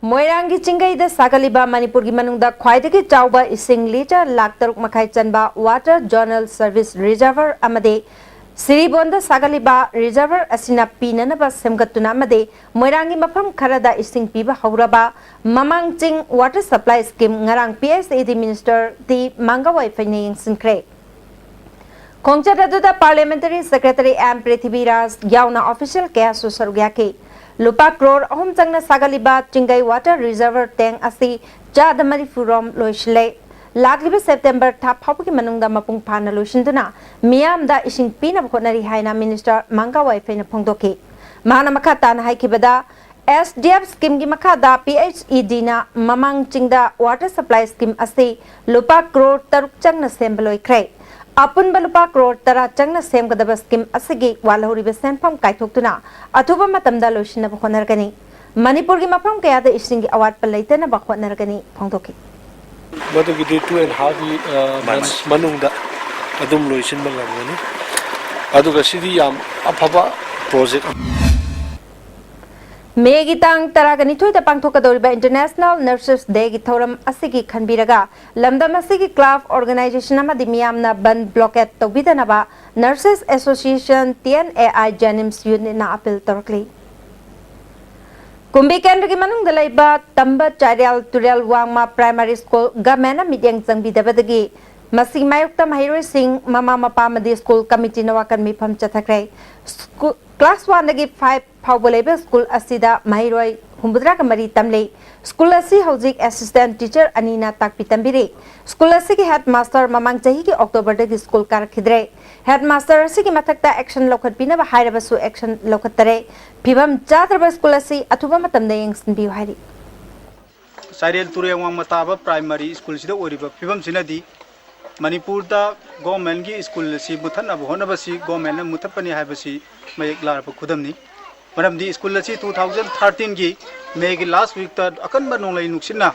मोइरांगी चिंगईदा सागलिबा मणिपुर की मनुंगदा ख्वाइदगी चाउबा इसिंग लीटर लाख तरुक मखाई चनबा वाटर जर्नल सर्विस रिजर्वर अमदे सिरिबोंदा सागलिबा रिजर्वर असिना पीननबा सेमगतुना अमदे मोइरांगी मफम खरदा इसिंग पीबा हौरबा ममांग चिंग water supply scheme ngarang PSAD minister दी मांगावाई फैने यंगसिनख्रे खोंगचत अदुदा पार्लियामेंटरी सेक्रेटरी एम पृथ्वीराज यावना ऑफिशियल कया सुसरुग्या के लुपा करोड़ अहम चंगना सागलिबा चिंगई वाटर रिजर्वर टैंक असी चाद मरीफुरोम लोइशले लाखलिबा सेप्टेम्बर था फाबुकी मनुंगदा मपुंग फाना लोइशिंदुना मियामदा इसिंग पीना होनरी हाइना मिनिस्टर मांगावाई फैना फोंदोके माना मखा ताना हाइकिबदा SDF स्कीम की मखादा PHED ना ममांग चिंगदा वाटर सप्लाई स्कीम असी लुपा करोड़ तरुक चंगना सेम्बलोइख्रे अपुन बलुपा करोड़ तरा चंगना सेमगदब स्कीम असगी वालहौरिबा सेनफम काइथोक्तुना अथुबा मतमदा लोइसिनबा होनरगनी मणिपुर की मफम कयादा इसिंग की अवाट पलैतनबा होनरगनी फोंदोकी मदुगी 2.5 months manungda adum loisinba ngamgani aduga sidi yam afaba project मेगी तांग तरागनी थोइदा पांगथोकदोरिबा इंटरनेशनल नर्सेस डे की थौरम असिगी खनबिरगा लमदम असिगी क्लब ऑर्गेनाइजेशन अमदि मियामना बंद ब्लॉकेट तौबिदनबा नर्सेस एसोसिएशन TNAI जेनिम्स यूनियन अपील तौरकली कुंभी केंद्र की मनुंग दलाइबा तंबा चारियल तुरेल वांगमा प्राइमरी स्कूल गमेना मिडियंग संगबिदबदगी मसी मायुक्ता महिरोय सिंह ममा मपा मदि स्कूल कमिटी नवाकन मिफम चथख्रे क्लास 1 दगी 5 फाउबलेबे स्कूल असिदा महिरोय हुंबुद्रा कमरी तमले स्कूल असी हौजिक असिस्टेंट टीचर अनीना ताकपि तंबिरे स्कूल असी की हेड मास्टर ममांग चही की अक्टोबर दगी स्कूल कारखिद्रे हेड मास्टर असी की मथक्ता एक्शन लौखटपिनबा हाइरबसु एक्शन लौखतरे फिबम चाद्रबा स्कूल असी अथुबा मतमदा यंगसिनबिउ हाइरि साइरेल तुरेवांग मताबा प्राइमरी स्कूल सिदा ओरिबा फिबम सिनादी मणिपुर दा गवर्नमेंट की स्कूल से मुथनब होनबसी गवर्नमेंट मुथपनी हाइबसी मयक लारब खुदमनी मरमदी स्कूल से 2013 की मे की लास्ट वीक ता अकनबा नोंगलै नुक्सिना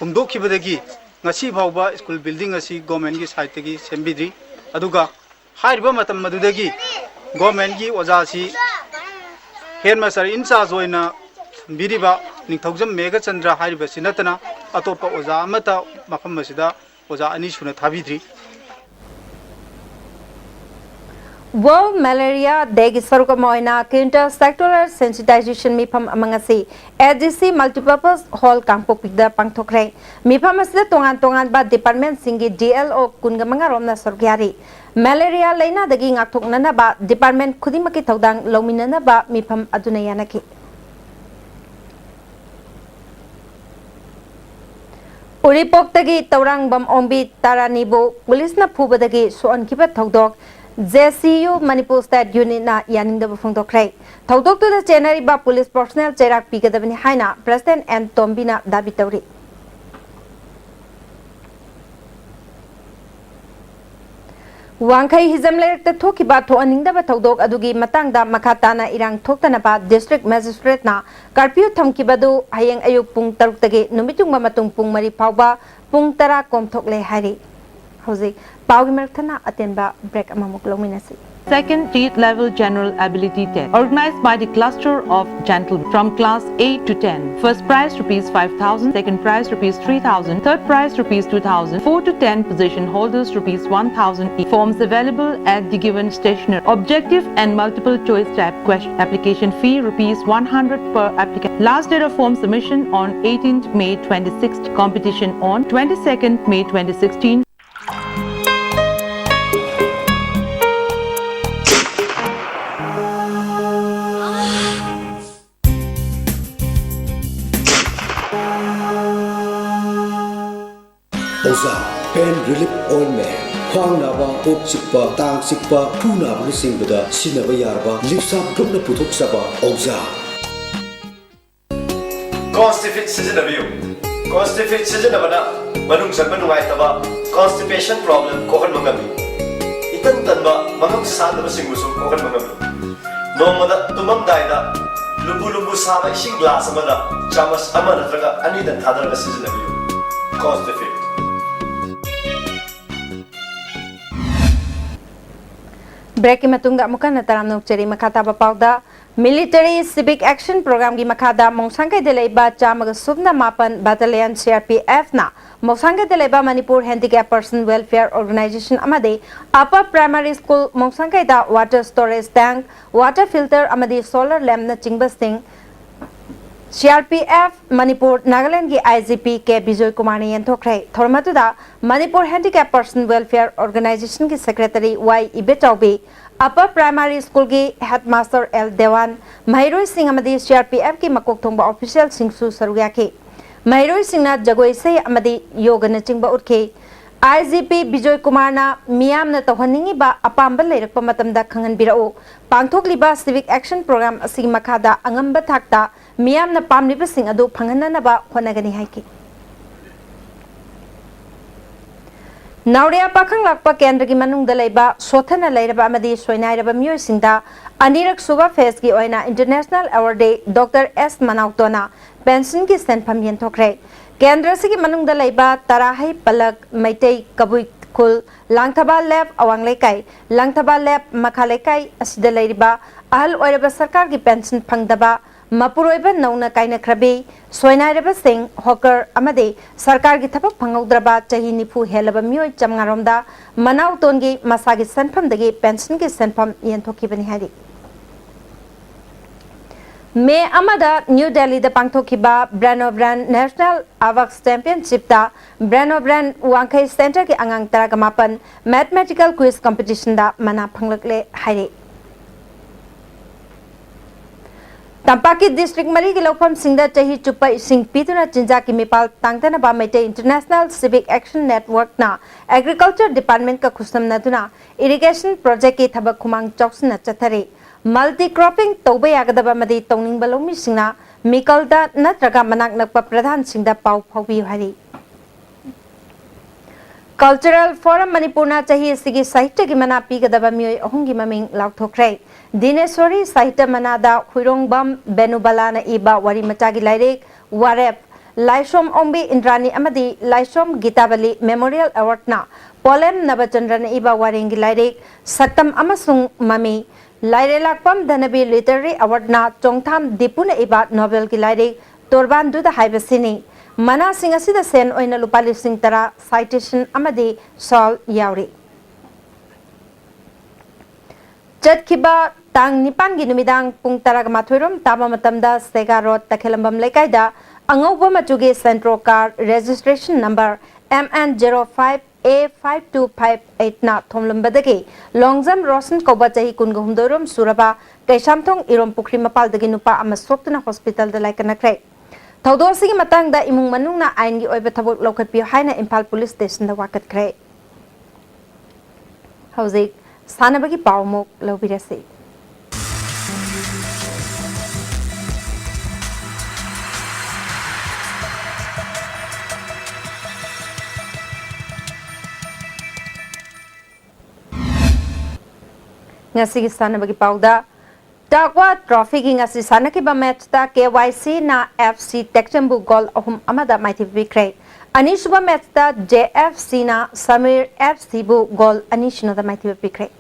हुमदोखिबदगी ngasi phawba स्कूल बिल्डिंग असी गवर्नमेंट की साइट की सेम्बिद्री अदुगा हाइरबा मतम मदुदगी गवर्नमेंट की ओजा सी हेड मास्टर इंचार्ज होइना बिरिबा निथौजम मेघचंद्र हाइरबसी नतना अतोपा ओजा अमता मफम मसिदा ओजा अनि सुना थाबिद्री वर्ल्ड मलेरिया डे की सरुक मोइना इंटर सेक्टोरल सेंसिटाइजेशन मिफम अमंगसी AGC मल्टीपर्पज हॉल कांगपोपिदा पांगथोखरे मिफम असिदा तोंगान तोंगान बा डिपार्टमेंट सिंगी DLO कुनगमंगा रोमना सरग्यारी मलेरिया लेना दगी ngaktoknana ba डिपार्टमेंट खुदिमकी थौदांग लौमिनना बा मिफम अदुना यानकी उरिपोक्तगी तौरांग बम ओंबी तारानीबो पुलिस ना फुबदगी सोअनखिबा थौदोक JCU मणिपुर स्टेट यूनिट ना यानिंगदब फोंदोखरे थौदोक तो चेनरी बा पुलिस पर्सनल चेराक पिगदबनी हाइना प्रेसिडेंट एम तोम्बिना दाबी तौरी वांखै हिजम लेरक थोखिबा थोअनिंगदब थौदोक अदुगी मतंगदा मखाताना इरांग थोक्तनबा डिस्ट्रिक्ट मजिस्ट्रेट ना curfew थमकिबदु हयेंग अयुक Pung 3 तगे नुमितुंग मतुंग Pung 3 फावबा Pung 10 कोमथोकले हाइरि हौजिक पाउगी मरथना अतेनबा break अममुक लौमिनसी Second state level general ability test organized by the cluster of gentlemen from class 8 to 10. First prize rupees 5,000, second prize rupees 3,000, third prize rupees 2,000, 4 to 10 position holders rupees 1,000 each. Forms available at the given stationer. Objective and multiple choice type question. Application fee rupees 100 per applicant. Last date of form submission on 18th May 2016. Competition on 22nd May 2016. Oza Pain Relief Ointment Khwang naba kok sikpa tang sikpa phu naba singbada sinaba yarba lipsa gumna puthok saba Oza Constipate seasonabio Constipate seasonabana manung san manungai taba constipation problem kohan mangami itan tanba mangam sadaba singmusu kohan mangami nomada tumam daida lubu lubu saba ising glass amada chamas amana traga ani dan thadaraga seasonabio Constipate ब्रेक की मतुंग अमुका नतराम नोकचरी मखाता बपाउदा Military Civic Action Program की मखादा मोंगसांगे दिलेबा चामग सुबना मापन battalion CRPF ना मोंगसांगे दिलेबा Manipur handicap person welfare organisation अमदे upper primary school Mongsangei दा water storage tank water filter अमदे सोलर लैम्प न चिंगबसिंग CRPF मणिपुर नागालैंड की IGP के विजय कुमार ने यंथोखरे थोरमतुदा Manipur handicap person welfare organisation की secretary Y Ibechoubi upper primary school की headmaster L Dewan Mahiroi Singh अमदी CRPF की मकोक थोंबा ऑफिशियल सिंगसु सरुया के महिरोई सिंह जगोई से अमदी योग न चिंबा उठके IGP विजय कुमार ना मियाम न तोहनिंगी बा अपाम्बल लेरकपा मतमदा खंगन बिराओ पांगथोकलिबा सिविक एक्शन प्रोग्राम असि मखादा अंगंबा थाकता मियाम न पामलिबा सिंह अदु फंगननबा होनगनी हाइकी नावड़िया पाखंग लाकपा केंद्र की मनुंग दलेबा सोथना लेरबा अमदी सोयनाइरबा मियोय सिंदा अनिरक सुबा फेस की ओइना international award day doctors मनाउतोना पेंशन की सेंफम यंथोखरे केंद्र से की मनुंग दलेबा तराहै पलक मैतै कबुई खुल लांगथबा लैब अवांग लेकाई लांगथबा लैब मखा लेकाई असिदा लेरिबा अहल ओइरबा सरकार की पेंशन फंगदबा मपुरोइबा नौना काइनख्रबी सोयनाइरबा सिंह हॉकर अमदे सरकार की थबक फंगौद्रबा चाही निफु हेलबा मियोय चमगारोमदा मनाउतोनगी मसागी सेंफमदगी पेंशन की सेंफम यंथोखिबनि हारि मे अमदा न्यू दिल्ली दा पांगथोखिबा brand of brand national abacus championship दा brand of brand Wangkhei centre के अंगांग तरागमापन मैथमेटिकल क्विज कंपटीशन दा मना फंगलकले हाइरे तंपाकी डिस्ट्रिक्ट मरी की लौफम सिंह चाही चुप इसिंग पीतुना चिंजा की मिपाल तांगतनबा मैटे इंटरनेशनल सिविक एक्शन नेटवर्क ना एग्रीकल्चर डिपार्टमेंट का खुसमनदुना इरिगेशन प्रोजेक्ट की थबक खुमांग चौक्सना चथरे मल्टी क्रॉपिंग तौबे यागदबा मदि तौनिंग बलोमी सिंगना मिकलदा नत्रगा मनाक नकपा प्रधान सिंहदा पाउ फौबी हरि कल्चरल फोरम मणिपुरना चाही सिगी साहित्य की मना पीगदबा मियोय अहुंगी ममिंग लाउथोखरे दिनेश्वरी साहित्य मनादा हुइरोंगबम बेनुबलाना इबा वारी मचागी लाइरेक वारेप लाइसोम ओंबी इंद्रानी अमदी लाइसोम गीताबली मेमोरियल अवार्ड ना पोलेम नवचंद्रन इबा वारेंगी लाइरेक सतम अमसुंग ममी लाइरेलाकपम धनबी लिटरेरी अवार्ड ना चोंगथाम दीपुन इबा नोबेल की लाइरेक तोरबान दुदा हाइबसिनी मना सिंह असिदा सेन ओइना लुपा लिसिंग तरा साइटेशन अमदी सॉल यावरी चटखिबा तांग निपान की नुमिदांग पुंग तराग माथुरम ताबा मतमदा सेगा रोड तखेलंबम लेकाइदा अंगौबा मचुगे Santro car registration number MN05A5258 ना थोमलंबदगे लोंगजम रोशन कोबा चाही कुनगहुमदोरम सुरबा कैसामथोंग इरोम पुखरी मपालदगे नुपा अमा सोक्तना हॉस्पिटल द लाइकनख्रे थौदोसिगी मतंगदा इमुंग मनुंगना आइन की ओइबा थबक लौखटपियो हाइना इम्फाल पुलिस स्टेशन द वाकतख्रे हौजिक सानबगी पावमुक लौबिरसे ngasi sanabagi pauda takwa trophy gi ngasi sanaki ba match ta KYC na FC Tekchambu goal ahum amada maiti vikre anishba match ta JFC na Samir FC bu goal anishna da maiti vikre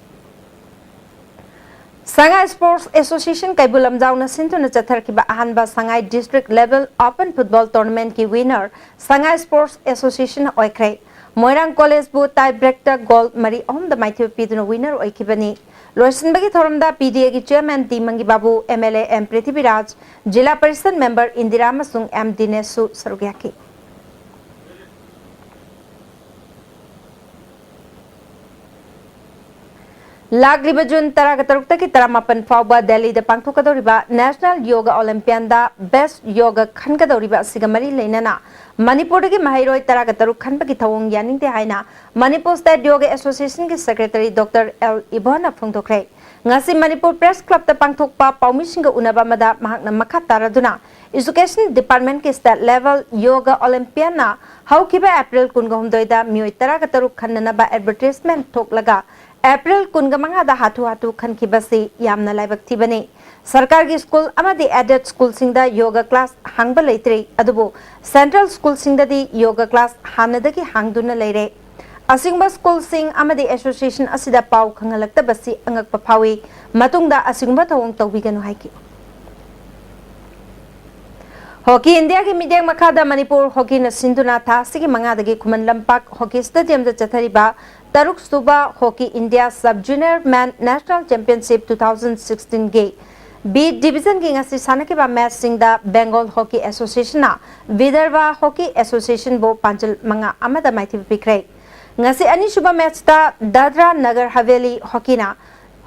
Sangai Sports Association Kaibulam Jauna Sintuna Chathar ki ba ahanba Sangai District Level Open Football Tournament ki winner Sangai Sports Association oikre Moirang College bu tie breaker goal mari ahum da maiti piduna winner oikibani लोशन बगी थोरमदा PDA की chairman तीमंगी बाबू MLA M Prithviraj Zila Parishad member Indira मसुंग M दिनेशु सरुग्याकी लाग्लिबा जून तराग तरुक्ता की तरामापन फाउबा दिल्ली द पांगथोकदौरिबा नेशनल योगा ओलंपियाड दा बेस्ट योगा खनगदौरिबा सिगमरी लेनना मणिपुर की महिरोय तराग तरुक खनबगी थवोंग यानिंगते हाइना मणिपुर स्टेट योगा एसोसिएशन की सेक्रेटरी डॉक्टर एल इबोना फोंगथोखरे ngasi मणिपुर प्रेस क्लब दा पांगथोकपा पाउमिसिंग उनबा मदा महकना मखा तारादुना एजुकेशन डिपार्टमेंट के स्टेट लेवल योगा ओलंपियाड ना हौकिबा अप्रैल 19 दा मियोय तराग तरुक खननबा एडवर्टाइजमेंट थोकलगा अप्रैल 19 दा हाथु हाथु खनखिबसी यामना लाइबक थिबने सरकार की स्कूल अमदी एडेड स्कूल सिंगदा योगा क्लास हांगबा लेत्रे अदुबो सेंट्रल स्कूल सिंगददी योगा क्लास हानदगी हांगदुना लेरे असिंगबा स्कूल सिंग अमदी एसोसिएशन असिदा पाउ खंगलक्तबसी अंगक पफावी मतुंगदा असिंगबा थवंग तौबिगनु हाइकी हॉकी इंडिया की मीडिया मखादा मणिपुर हॉकी न सिंधुना था सिगी मंगादगी खुमन लंपाक हॉकी स्टेडियम द चथरीबा तरुक सुबा hockey India sub junior men national championship 2016 गे बी डिवीजन की ngasi sanakeba मैच सिंगदा बेंगल हॉकी एसोसिएशन ना विदर्भा हॉकी एसोसिएशन बो पांचल मंगा अमदा माइथि पिखरे ngasi ani suba मैच ता दादरा नगर हवेली हॉकी ना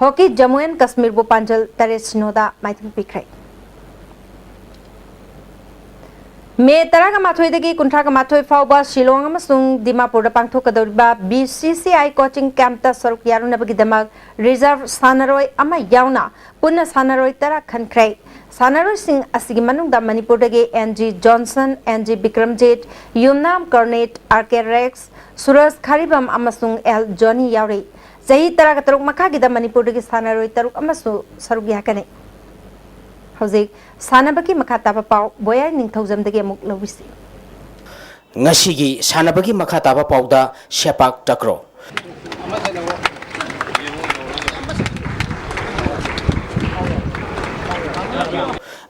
हॉकी जम्मू एंड कश्मीर बो पांचल तरे सिनोदा माइथि पिखरे मे तरह माथोई कुंठा माथोई फाउबा शिलोंग अमसुंग दिमापुर पांथोकदौरिबा बीसीसीआई कोचिंग कैंप सरुक यारुनबगीदमक रिजर्व सानरोय अमा यावना पुनः सानरोय तरा खनख्रे सानरोय सिंह असिगी मनुंगदा मणिपुरदगी NG Johnson NG Vikramjit Yumnam कर्नेट आरके रेक्स सूरज खारिबम अमसुंग एल जॉनी यावरे चही तरह तरुक मखागिदा मणिपुरदगी सानरोय तरुक अमसु सरुक याकने हौजिक सानबकी मखा ताबा पाव बोया निंगथौजमदगी अमुक लौबिसी ngasi sanabagi makha taba pauda sepak takro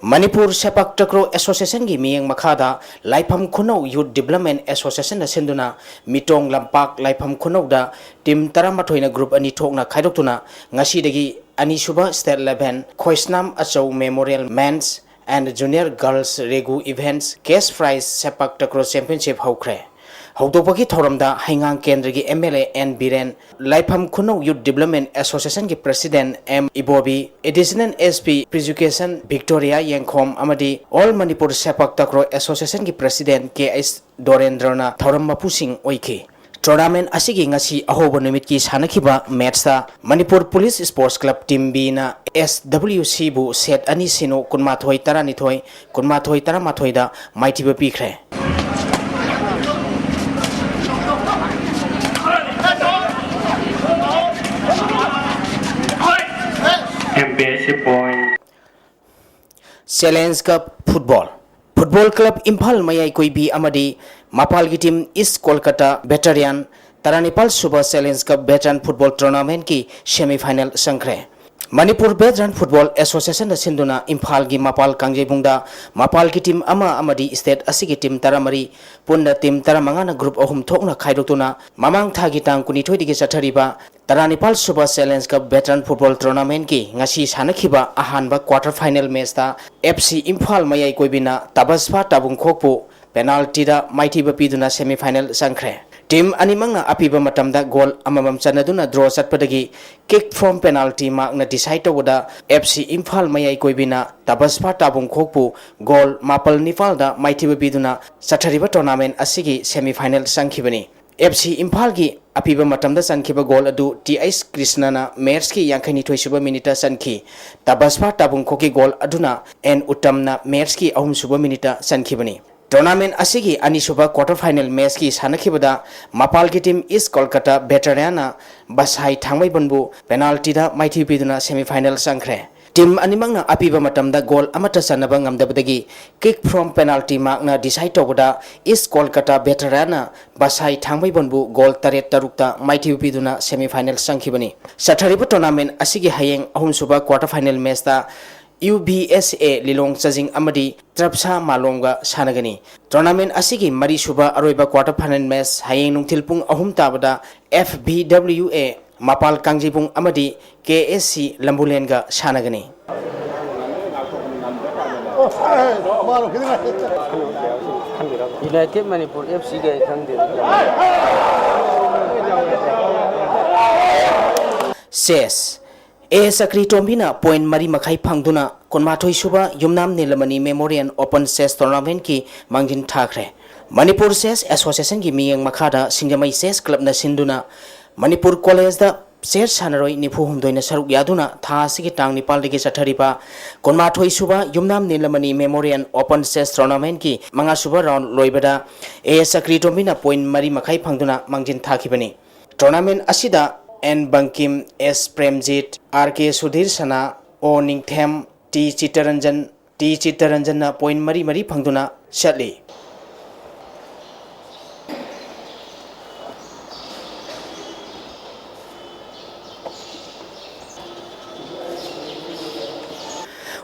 Manipur Sepak Takraw Association gi miyang makhada Laifam Khunau Youth Development Association na senduna mitong lampak Laifam Khunau da team taramathoi na group ani thokna khaidoktuna ngasi dagi ani suba state level Khoisnam Achau Memorial Men's and Junior Girls Regu Events Cash Prize Sepak Takraw Championship hokre Haudopaki thoramda Haingang Kendra gi MLA N Biren Laifam Khunau Youth Development Association gi President M Ibobi Additional SP Education Victoria Yangkhom amadi All Manipur Sepak Takraw Association gi President KS Dorendrana thoram mapusing oiki Tournament asigi ngasi ahoba numit ki sanakhiba match ta Manipur Police Sports Club Team B na SWC bu set ani sino kunmathoi taranithoi kunmathoi taramathoi da maithiba pikre Challenge Cup Football Club Imphal Mayai Koibi Amadi Mapal gi team East Kolkata Veteran Taranipal Suba Challenge Cup Veteran Football Tournament ki semi final sangkre Manipur Veteran Football Association da sinduna Imphal gi Mapal Kangjebungda Mapal ki team ama amadi state asigi team taramari punna team taramanga na group ahum thokna khaidoktuna mamang thagi tang kuni thoi dige chathariba Taranipal Suba Challenge Cup Veteran Football Tournament ki ngasi sanakhiba ahanba quarter final match ta FC Imphal Mayai Koibina Tabaspa Tabung Khokpu penalty da maithiba piduna semi final sangkre Team animangna apiba matamda goal amamam chanaduna draw satpadagi kick from penalty makna decide tawada FC Imphal Mayai Koibina Tabaspa Tabung Khokpu goal mapal nifal da maithiba piduna sathariba tournament asigi semi final sangkhibani FC Imphal gi apiba matamda sankhiba goal adu TS Krishnana match ki yankhani thoisuba minute sankhi Tabaspa Tabung Khoki goal aduna N Uttamna match ki ahum suba minute sankhibani Tournament asigi ani suba quarter final match ki sanakhibada Mapal ki team East Kolkata Veterana Basai Thangmai Banbu penalty da maithi piduna semi final sangkhre Team animangna apiba matamda goal amata sanaba ngamdabadagi kick from penalty makna decide tawada East Kolkata Veterana Basai Thangmai Banbu goal taret tarukta maithi piduna semi final sangkhibani sathariba tournament asigi hayeng ahum suba quarter final match ta UBSA Lilong Chajing Amadi Trapsa Malonga Sanagani Tournament Asigi Mari Suba Aroiba quarter final match Hayeng Nungtilpung Ahum Tabada FBWA Mapal Kangjibung Amadi KSC Lambulenga Sanagani United Manipur FC ga khangde says A Sakri Tombina point Mari Makai Pangduna Konmathoi Suba Yumnam Nilamani Memorial Open Chess Tournament ki Mangjin Thakre Manipur Chess Association ki miyang makhada Singjamai Chess Club na sinduna Manipur College da Chess Sanaroi Nipu Humdoi na saruk yaduna tha sigi tang nipal digi sathariba Konmathoi Suba Yumnam Nilamani Memorial Open Chess Tournament ki manga suba round loibada A Sakri Tombina point Mari Makai Pangduna Mangjin Thakibani Tournament asida N Bankim S Premjit RK Sudhir Sana O Ningthem T Chitaranjan na point mari phangduna chatli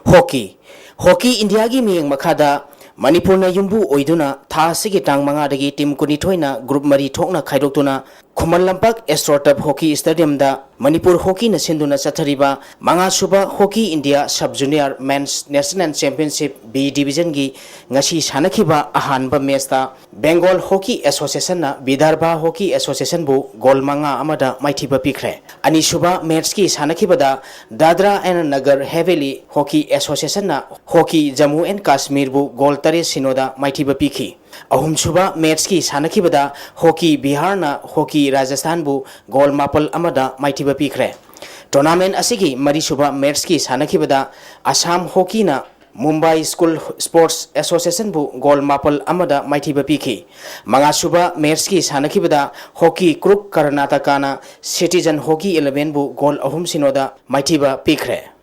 Hockey India gi miyang makhada Manipurna yumbu oiduna tha asigi tang manga dagi team kunithoina group mari thokna khaidokduna Khuman Lampak Astrotop Hockey Stadium da Manipur Hockey na sinduna chathariba manga suba Hockey India Sub Junior Men's National Championship B Division gi ngasi sanakhiba ahanba match ta Bengal Hockey Association na Vidarbha Hockey Association bu gol manga amada maithiba pikre ani suba match ki sanakhiba da Dadra and Nagar Haveli Hockey Association na Hockey Jammu and Kashmir bu gol tare sinoda maithiba pikhi ahum suba match ki sanakibada hockey Bihar na hockey Rajasthan bu gol mapal amada maithiba pikre tournament asigi mari suba match ki sanakibada Assam hockey na Mumbai School Sports Association bu gol mapal amada maithiba pikhi manga suba match ki sanakibada hockey Kruk Karnataka na Citizen Hockey 11 bu gol ahum sinoda maithiba pikre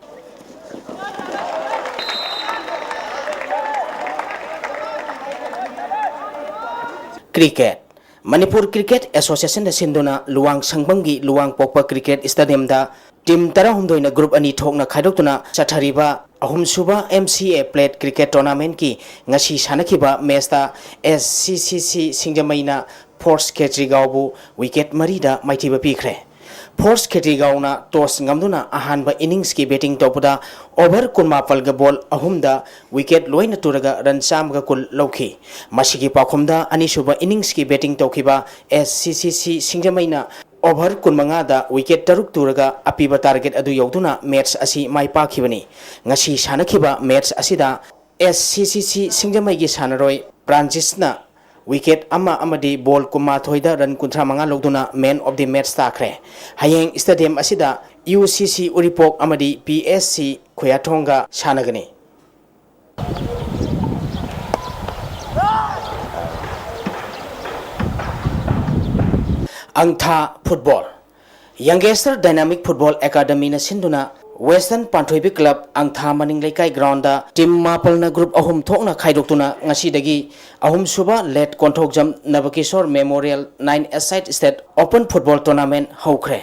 Cricket Manipur Cricket Association da sinduna Luang Sangbanggi Luang Pokpa Cricket Stadium da team tarahumdoi na group ani thokna khaidoktuna chathariba ahum suba MCA Plate Cricket Tournament ki ngasi sanakhiba match ta SCCC Singjamaina Force Ketrigau bu wicket marida maithiba pikre Force Ketrigau na toss ngamduna ahanba innings ki batting topada over kunmapal ga ball ahumda wicket loina turaga run samga kul lauki masigi pakhumda ani suba innings ki batting tokiba SCCC Singjamaina over kunmanga da wicket taruk turaga apiba target adu yauduna match asi mai pakhibani ngasi sanakhiba match asida SCCC Singjamai gi sanaroi Pranjisna wicket ama amadi ball kuma thoida run kunthra manga logduna man of the match takre hayeng stadium asida UCC Uripok amadi PSC Khoyathonga sanagani Angtha Football Youngster Dynamic Football Academy na sinduna Western Panthoibi Club Angtha Maning Leikai Ground da team mapalna group ahum thokna khaidoktuna ngasi dagi ahum suba let konthokjam Navakishore Memorial 9-a-side State Open Football Tournament hokre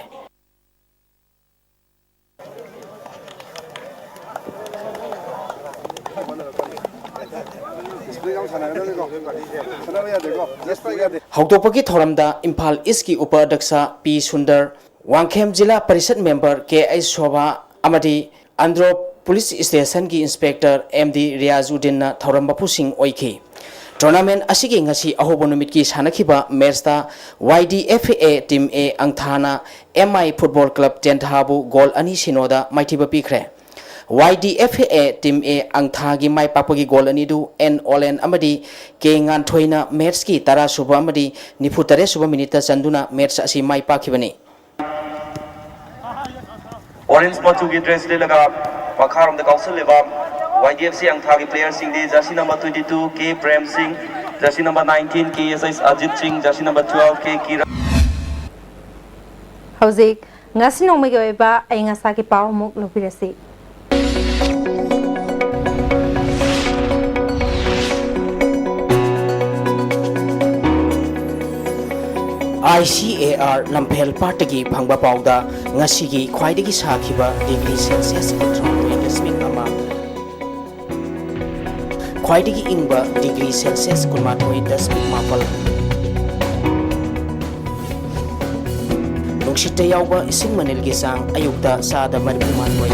Hautopaki thoramda Imphal East ki upadhyaksa P Sundar Wangkhem Jilla Parishad member K.I. Shobha amadi Andhra Police Station ki Inspector MD Riazuddin na thoramba pusing oiki tournament asigi ngasi ahobo numit ki sanakhiba match ta YDFA team A Angthana MI Football Club Tenthabu goal ani sinoda maithiba pikre YDFA team A Angtha gi mai papagi goal ani du N Olen amadi ke ngan thoina match ki tara suba amadi nifutare suba minute chanduna match asi mai pakhibani Orange Matugi dress de laga Pakhar of the council leva YDFC Angthagi players sing the jersey number 22 K Prem Singh, jersey number 19 KSI Ajit Singh, jersey number 12 K Kira Hauzik ngasi nongmagi oiba ai ngasa ki paw muk lobirasi ICAR Lamphel Partagi Phangba Pauda ngasigi khwaidagi sakhiba degree Celsius .3 ama khwaidagi ingba degree Celsius .3 mapal nungshita yauba ising manilgi sang ayukta sada marbuman boy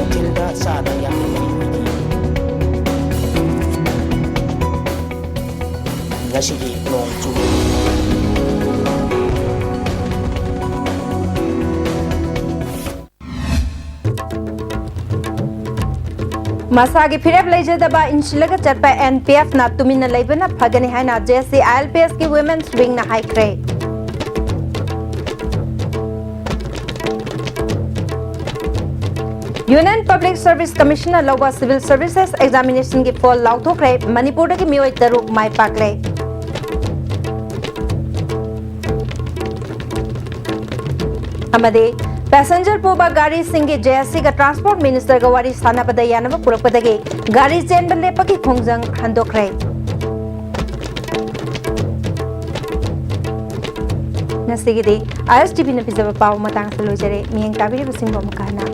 nutilda sada yakmani ngasigi nong chubu Masagi Firab Lejadaba Inchilaga Chatpa NPF na Tumina Labana Pagani Hana JSC ILPS ki Women's Wing na High Grade. Union Public Service Commissioner Loba Civil Services Examination ki Fall Lauthokre Manipur ki Mioi Taruk Mai Pakre. Amade Passenger Puba Gari Singh JSC ka Transport Minister Gawari Sanabada Yanaba Purapadagi Gari Chen Balepaki Khongjang Handokre. Nasigidi ISTV na pizza pa matang sa lojare miyang tabiri basing bomkana.